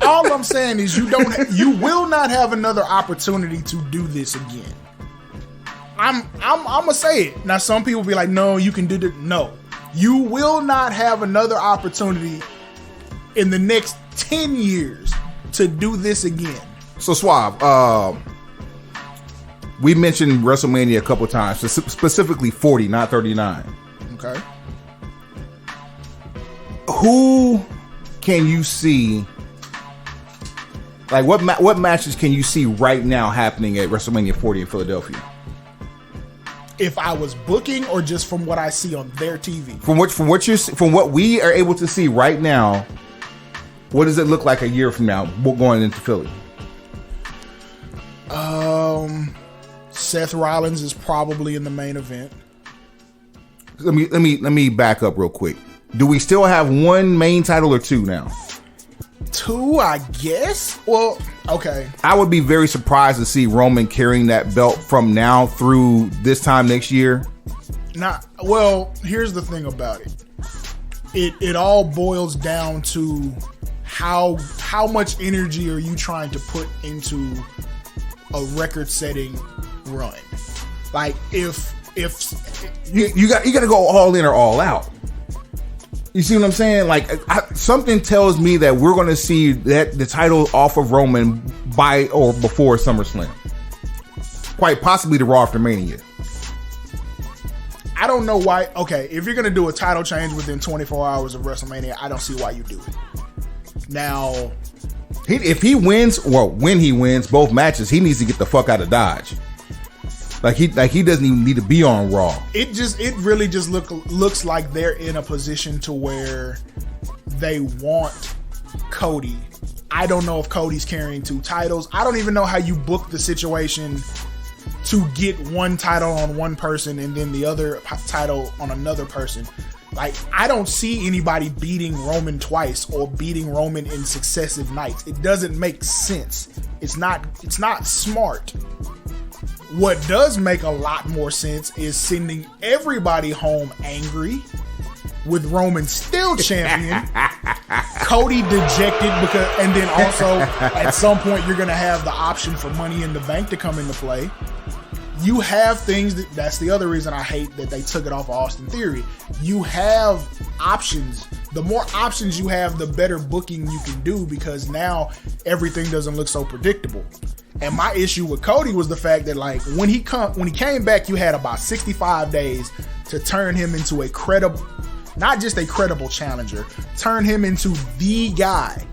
All I'm saying is you will not have another opportunity to do this again. I'm gonna say it. Now some people be like, no, you can do that. No. You will not have another opportunity in the next 10 years to do this again. So Suave, we mentioned WrestleMania a couple times, specifically 40, not 39. Okay. Who can you see? Like what matches can you see right now happening at WrestleMania 40 in Philadelphia? If I was booking, or just from what I see on their TV? From what we are able to see right now, what does it look like a year from now going into Philly? Seth Rollins is probably in the main event. Let me back up real quick. Do we still have one main title or two now? Two, I guess. Well, okay. I would be very surprised to see Roman carrying that belt from now through this time next year. Well, here's the thing about it. It all boils down to how much energy are you trying to put into a record-setting run? Like if you got to go all in or all out. You see what I'm saying? Like something tells me that we're going to see that the title off of Roman by or before SummerSlam. Quite possibly the Raw after Mania. I don't know why. Okay, if you're going to do a title change within 24 hours of WrestleMania, I don't see why you do it. Now, if he wins, well, when he wins both matches, he needs to get the fuck out of Dodge. Like he doesn't even need to be on Raw. It really just looks like they're in a position to where they want Cody. I don't know if Cody's carrying two titles. I don't even know how you book the situation to get one title on one person and then the other title on another person. Like, I don't see anybody beating Roman twice or beating Roman in successive nights. It doesn't make sense. It's not smart. What does make a lot more sense is sending everybody home angry with Roman still champion, Cody dejected and then also at some point you're going to have the option for Money in the Bank to come into play. You have things that's the other reason I hate that they took it off of Austin Theory. You have options. The more options you have, the better booking you can do, because now everything doesn't look so predictable. And my issue with Cody was the fact that, like, when he came back, you had about 65 days to turn him into a credible, not just a credible challenger, turn him into the guy.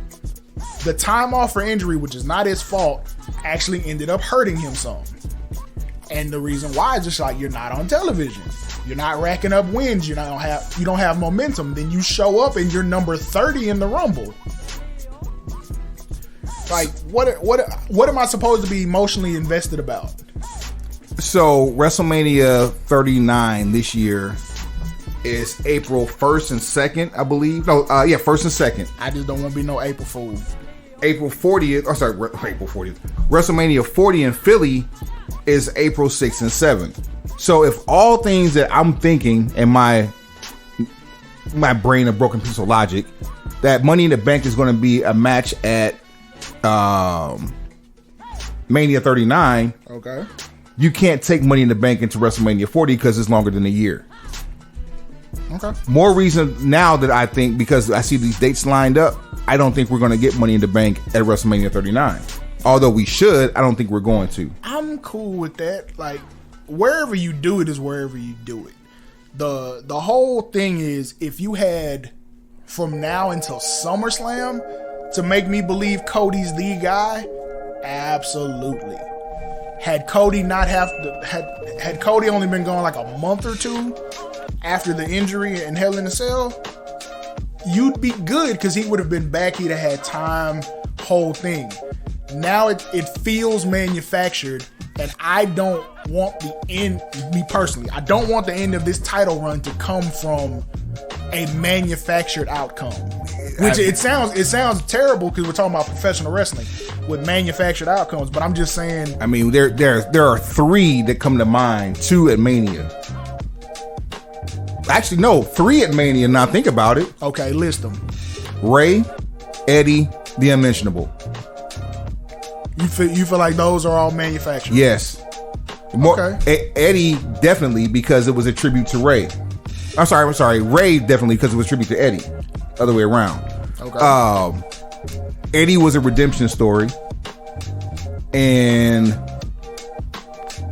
The time off for injury, which is not his fault, actually ended up hurting him some. And the reason why is just like, you're not on television. You're not racking up wins. You don't have momentum. Then you show up and you're number 30 in the Rumble. Like, what am I supposed to be emotionally invested about? So WrestleMania 39 this year is April 1st and 2nd, I believe. No, 1st and 2nd. I just don't want to be no April Fool. April 40th, April 40th. WrestleMania 40 in Philly is April 6th and 7th. So if all things that I'm thinking in my brain, a broken piece of logic, that Money in the Bank is going to be a match at Mania 39. Okay. You can't take Money in the Bank into WrestleMania 40 because it's longer than a year. Okay. More reason now that I think, because I see these dates lined up, I don't think we're going to get Money in the Bank at WrestleMania 39. Although we should, I don't think we're going to. I'm cool with that. Like, wherever you do it is wherever you do it. The whole thing is, if you had from now until SummerSlam to make me believe Cody's the guy, absolutely. Had Cody had Cody only been gone like a month or two after the injury in Hell in a Cell, you'd be good because he would have been back. He'd have had time, whole thing. Now it feels manufactured, and I don't want the end, me personally, I don't want the end of this title run to come from a manufactured outcome. Which it sounds terrible because we're talking about professional wrestling with manufactured outcomes, but I'm just saying. I mean, there are three that come to mind. Two at Mania. Actually, no, 3 at Mania. Now think about it. Okay, list them. Ray, Eddie, The Unmentionable. You feel like those are all manufactured? Yes. More, Okay. Eddie definitely because it was a tribute to Ray. I'm sorry. Ray definitely because it was a tribute to Eddie. Other way around. Okay. Eddie was a redemption story, and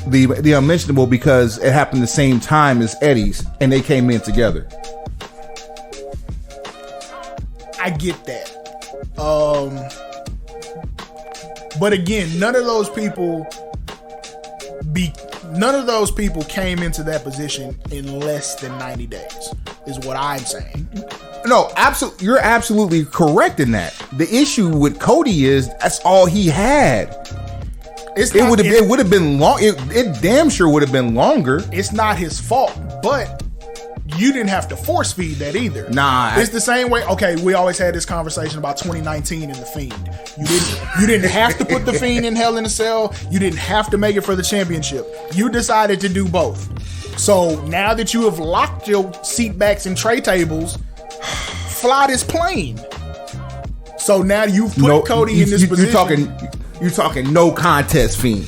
the Unmentionable because it happened the same time as Eddie's, and they came in together. I get that. But again, none of those people came into that position in less than 90 days, is what I'm saying. No, you're absolutely correct in that. The issue with Cody is that's all he had. It would have been long. It damn sure would have been longer. It's not his fault, but you didn't have to force feed that either. Nah, it's the same way. Okay, we always had this conversation about 2019 and the Fiend. You didn't have to put the Fiend in Hell in a Cell. You didn't have to make it for the championship. You decided to do both. So now that you have locked your seat backs and tray tables, fly this plane. So now you've put Cody in this position. You talking no contest Fiend.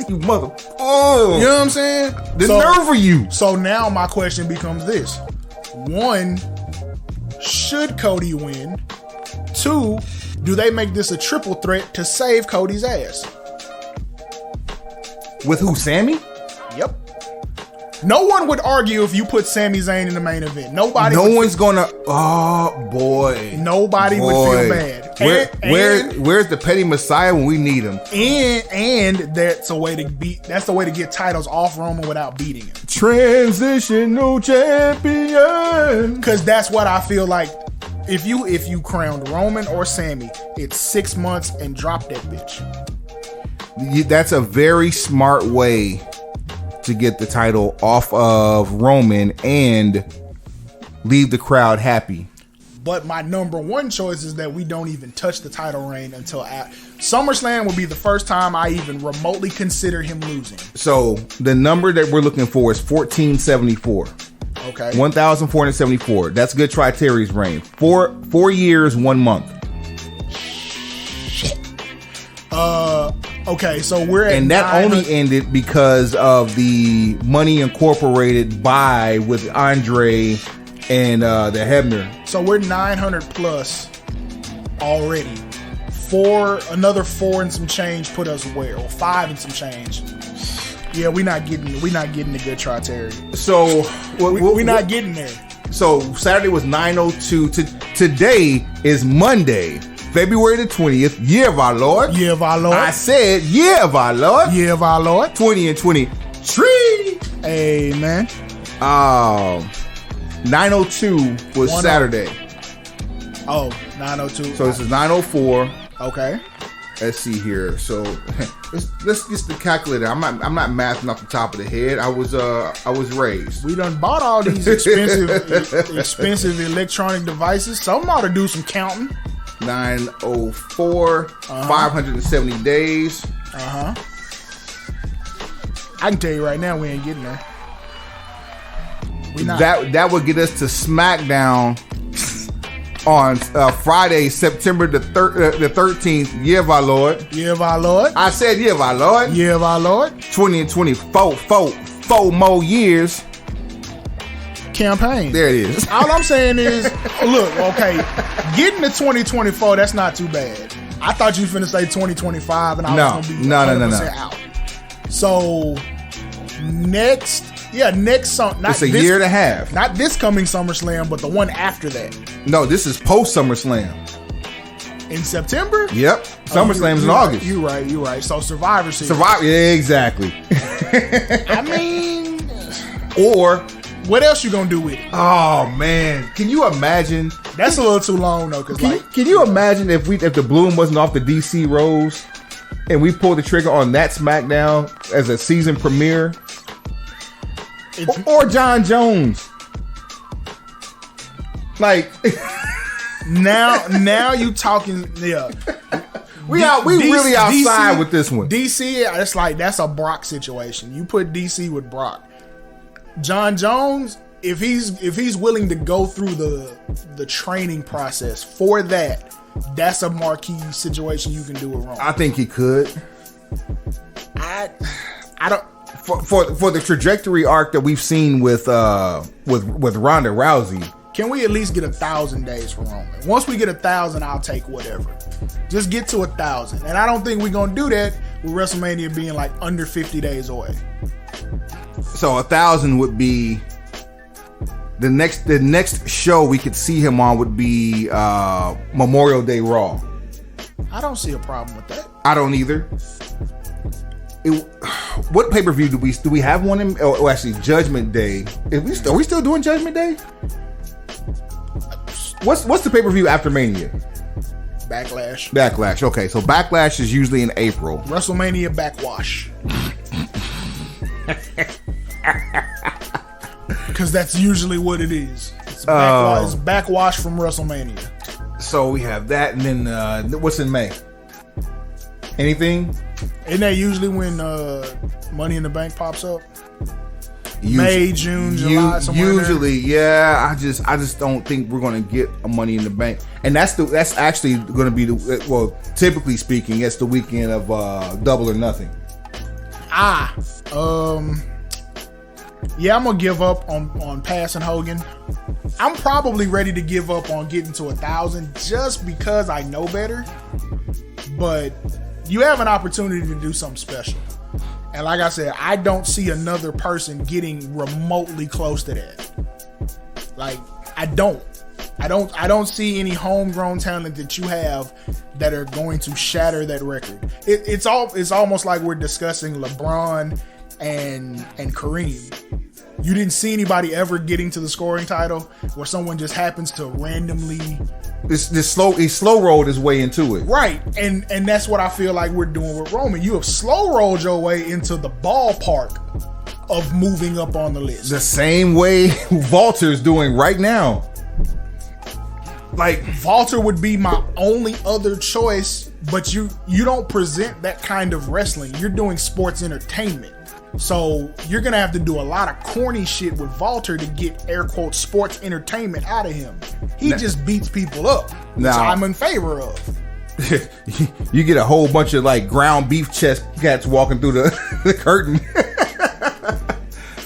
You mother. Oh, you know what I'm saying? The nerve of you. So now my question becomes this: 1, should Cody win? 2, do they make this a triple threat to save Cody's ass? With who, Sammy? Yep. No one would argue if you put Sami Zayn in the main event. Nobody. No one's gonna. Oh boy. Nobody would feel bad. Where's the petty messiah when we need him? And that's a way to get titles off Roman without beating him. Transitional champion. Because that's what I feel like. If you crowned Roman or Sammy, it's 6 months and drop that bitch. That's a very smart way to get the title off of Roman and leave the crowd happy. But my number one choice is that we don't even touch the title reign until SummerSlam will be the first time I even remotely consider him losing. So the number that we're looking for is 1474. Okay. 1474. That's good. Try Terry's reign. 4 years, 1 month. Shit. Okay, so we're at, and that only ended because of the Money Incorporated buy with Andre and the Hebner. So we're 900 plus already. Another 4 and some change put us where? Or 5 and some change. Yeah, we're not getting the good Try Terry. So we're not getting there. So Saturday was 902. Today is Monday, February the 20th, year of our Lord. Year of our Lord. I said year of our Lord. Year of our Lord. 20 and 23. Amen. 902 was Saturday. Oh, 902. So this is 904. Okay. Let's see here. So let's get the calculator. I'm not mathing off the top of the head. I was raised. We done bought all these expensive electronic devices. Some ought to do some counting. 904, 570 days. I can tell you right now, we ain't getting there. We not. That would get us to SmackDown on Friday, September the 13th, year of our Lord. Year of our Lord. I said year of our Lord. Year of our Lord. 20 and 24, 4 more years. Campaign. There it is. All I'm saying is, look, okay, getting to 2024, that's not too bad. I thought you finna say 2025 and I was gonna be 100% out. So next summer. It's a year and a half. Not this coming SummerSlam, but the one after that. No, this is post SummerSlam. In September? Yep. SummerSlam's in August. You're right. So Survivor Series. Yeah, exactly. I mean, or what else you gonna do with it? Oh man, can you imagine? That's a little too long though. Can you imagine if the bloom wasn't off the DC Rose and we pulled the trigger on that SmackDown as a season premiere? Or John Jones. Like now you talking? Yeah, we really outside DC, with this one. DC, it's like that's a Brock situation. You put DC with Brock. John Jones, if he's willing to go through the training process for that, that's a marquee situation you can do with Roman. I think he could. I don't. For the trajectory arc that we've seen with Ronda Rousey. Can we at least get 1,000 days for Roman? Once we get 1,000, I'll take whatever. Just get to 1,000, and I don't think we're gonna do that with WrestleMania being like under 50 days away. So 1,000 would be the next show we could see him on would be Memorial Day Raw. I don't see a problem with that. I don't either. What pay-per-view do we have one in? Oh, actually, Judgment Day. Are we still doing Judgment Day? What's the pay-per-view after Mania? Backlash. Okay, so Backlash is usually in April. WrestleMania backwash. Because that's usually what it is. It's backwash from WrestleMania. So we have that, and then what's in May? Anything? Isn't that usually when Money in the Bank pops up? May, June, July, somewhere usually, yeah. I just don't think we're gonna get a Money in the Bank, and that's actually gonna be typically speaking, it's the weekend of Double or Nothing. Yeah, I'm gonna give up on passing Hogan. I'm probably ready to give up on getting to 1,000 just because I know better. But you have an opportunity to do something special. And like I said, I don't see another person getting remotely close to that. Like, I don't see any homegrown talent that you have that are going to shatter that record. It's almost like we're discussing LeBron and Kareem. You didn't see anybody ever getting to the scoring title where someone just happens to randomly he slow rolled his way into it. Right. And that's what I feel like we're doing with Roman. You have slow rolled your way into the ballpark of moving up on the list. The same way Walter's doing right now. Like, Walter would be my only other choice, but you don't present that kind of wrestling. You're doing sports entertainment. So you're going to have to do a lot of corny shit with Walter to get air quote sports entertainment out of him. He just beats people up, which I'm in favor of. You get a whole bunch of like ground beef chest cats walking through the curtain.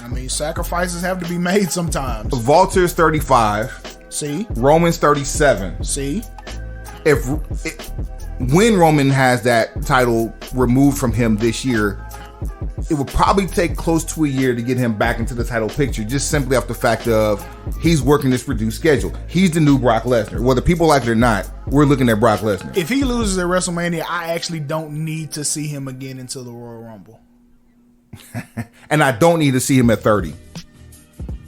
I mean, sacrifices have to be made sometimes. Walter's 35. See? Roman's 37. See? When Roman has that title removed from him this year, it would probably take close to a year to get him back into the title picture, just simply off the fact of he's working this reduced schedule. He's the new Brock Lesnar. Whether people like it or not, we're looking at Brock Lesnar. If he loses at WrestleMania, I actually don't need to see him again until the Royal Rumble. And I don't need to see him at 30.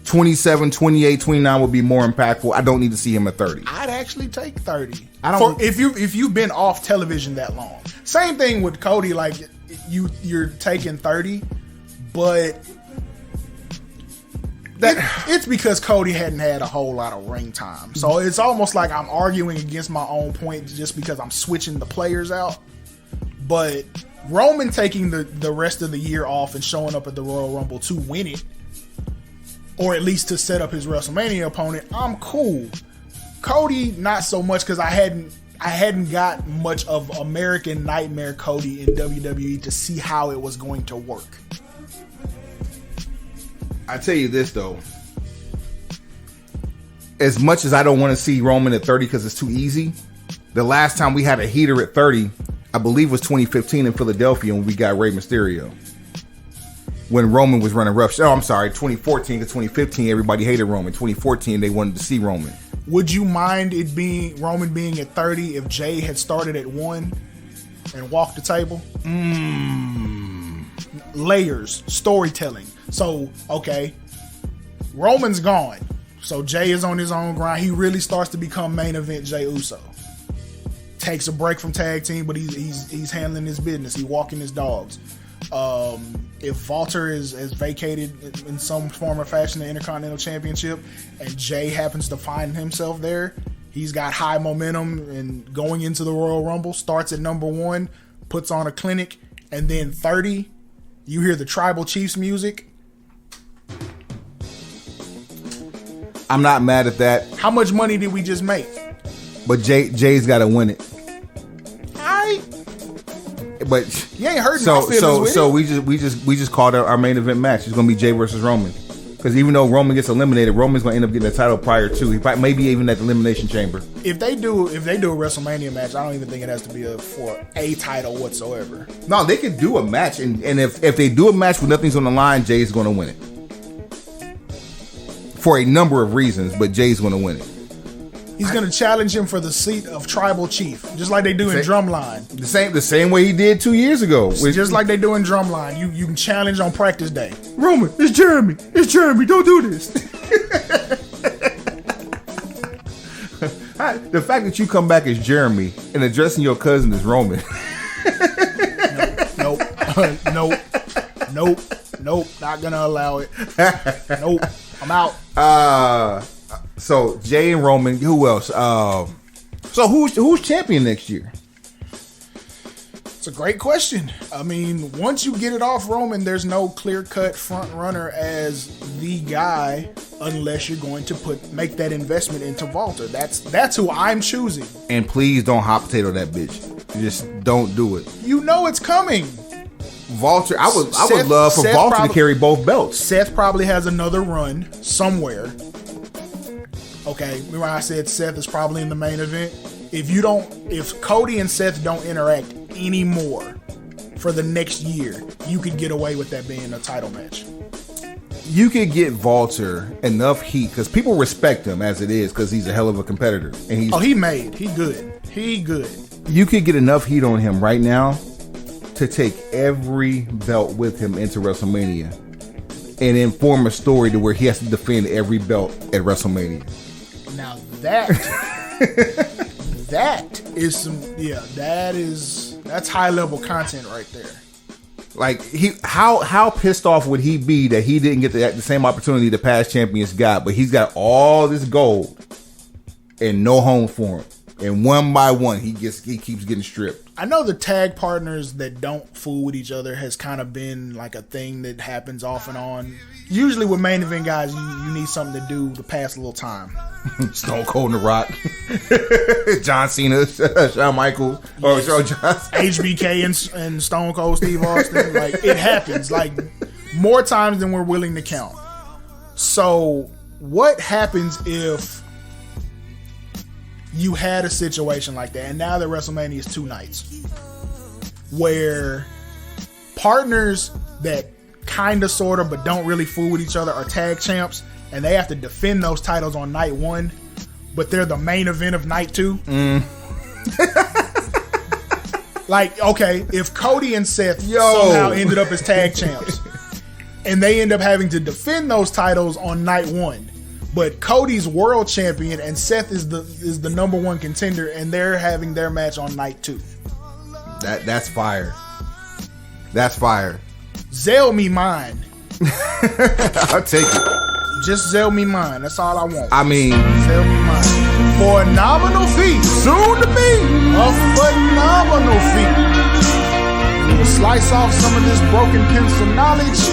27, 28, 29 would be more impactful. I don't need to see him at 30. I'd actually take 30. If you've been off television that long. Same thing with Cody, like you're taking 30, but it's because Cody hadn't had a whole lot of ring time. So it's almost like I'm arguing against my own point just because I'm switching the players out. But Roman taking the rest of the year off and showing up at the Royal Rumble to win it, or at least to set up his WrestleMania opponent, I'm cool. Cody, not so much, because I hadn't got much of American Nightmare Cody in WWE to see how it was going to work. I tell you this though, as much as I don't want to see Roman at 30 because it's too easy, the last time we had a heater at 30, I believe was 2015 in Philadelphia when we got Rey Mysterio. When Roman was running rough. Oh, I'm sorry, 2014 to 2015, everybody hated Roman. 2014, they wanted to see Roman. Would you mind it being Roman being at 30 if Jay had started at 1 and walked the table? Layers, storytelling. So, okay, Roman's gone. So Jay is on his own grind. He really starts to become main event Jey Uso. Takes a break from tag team, but he's handling his business. He's walking his dogs. If Walter is vacated in some form or fashion the Intercontinental Championship and Jay happens to find himself there, he's got high momentum and going into the Royal Rumble, starts at number 1, puts on a clinic, and then 30, you hear the Tribal Chiefs music. I'm not mad at that. How much money did we just make? But Jay's got to win it. Alright. But you ain't hurting my feelings with so it. we just called our main event match. It's gonna be Jay versus Roman. Because even though Roman gets eliminated, Roman's gonna end up getting the title prior to. He probably, maybe even at the Elimination Chamber. If they do a WrestleMania match, I don't even think it has to be for a title whatsoever. No, they could do a match, and if they do a match where nothing's on the line, Jay's gonna win it. For a number of reasons, but Jay's gonna win it. He's gonna challenge him for the seat of tribal chief, just like they do in Drumline. The same way he did 2 years ago. Just like they do in Drumline. You can challenge on practice day. Roman, it's Jeremy. It's Jeremy. Don't do this. The fact that you come back as Jeremy and addressing your cousin as Roman. Nope. Not gonna allow it. Nope. I'm out. So Jay and Roman. Who else? So who's champion next year? It's a great question. I mean, once you get it off Roman, there's no clear-cut front runner as the guy unless you're going to make that investment into Walter. That's who I'm choosing. And please don't hot potato that bitch. Just don't do it. You know it's coming. Walter, I would love for Walter to carry both belts. Seth probably has another run somewhere. Okay, remember I said Seth is probably in the main event? If Cody and Seth don't interact anymore for the next year, you could get away with that being a title match. You could get Walter enough heat because people respect him as it is because he's a hell of a competitor. And he good. You could get enough heat on him right now to take every belt with him into WrestleMania and then form a story to where he has to defend every belt at WrestleMania. Now that's high level content right there. Like how pissed off would he be that he didn't get the same opportunity the past champions got, but he's got all this gold and no home for him. And one by one, he keeps getting stripped. I know the tag partners that don't fool with each other has kind of been like a thing that happens off and on. Usually with main event guys, you need something to do to pass a little time. Stone Cold and The Rock, John Cena, Shawn Michaels, or John HBK and Stone Cold Steve Austin. Like it happens like more times than we're willing to count. So what happens if you had a situation like that, and now that WrestleMania is 2 nights, where partners that kind of, sort of, but don't really fool with each other are tag champs, and they have to defend those titles on night 1, but they're the main event of night 2? Like, okay, if Cody and Seth somehow ended up as tag champs, and they end up having to defend those titles on night 1, but Cody's world champion and Seth is the number 1 contender, and they're having their match on night 2. That's fire. That's fire. Zell me mine. I'll take it. Just zell me mine. That's all I want. I mean, zell me mine for a nominal fee. Soon to be a phenomenal fee. We'll slice off some of this broken pencil knowledge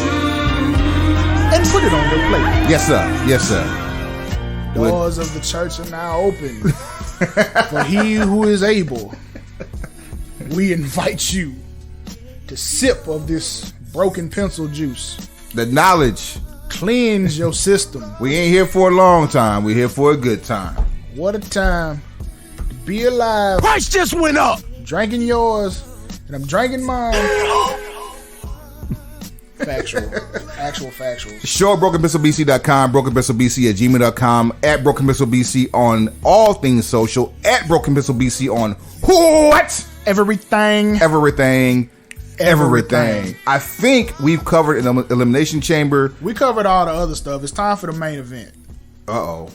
and put it on your plate. Yes, sir. Yes, sir. Doors of the church are now open for he who is able. We invite you to sip of this broken pencil juice. The knowledge. Cleanse your system. We ain't here for a long time. We're here for a good time. What a time to be alive. Price just went up. I'm drinking yours, and I'm drinking mine. Actual factuals. Show at BrokenPencilBC.com, BrokenPencilBC@gmail.com, at BrokenPencilBC on all things social, at BrokenPencilBC on what? Everything. I think we've covered an Elimination Chamber. We covered all the other stuff. It's time for the main event. Uh-oh.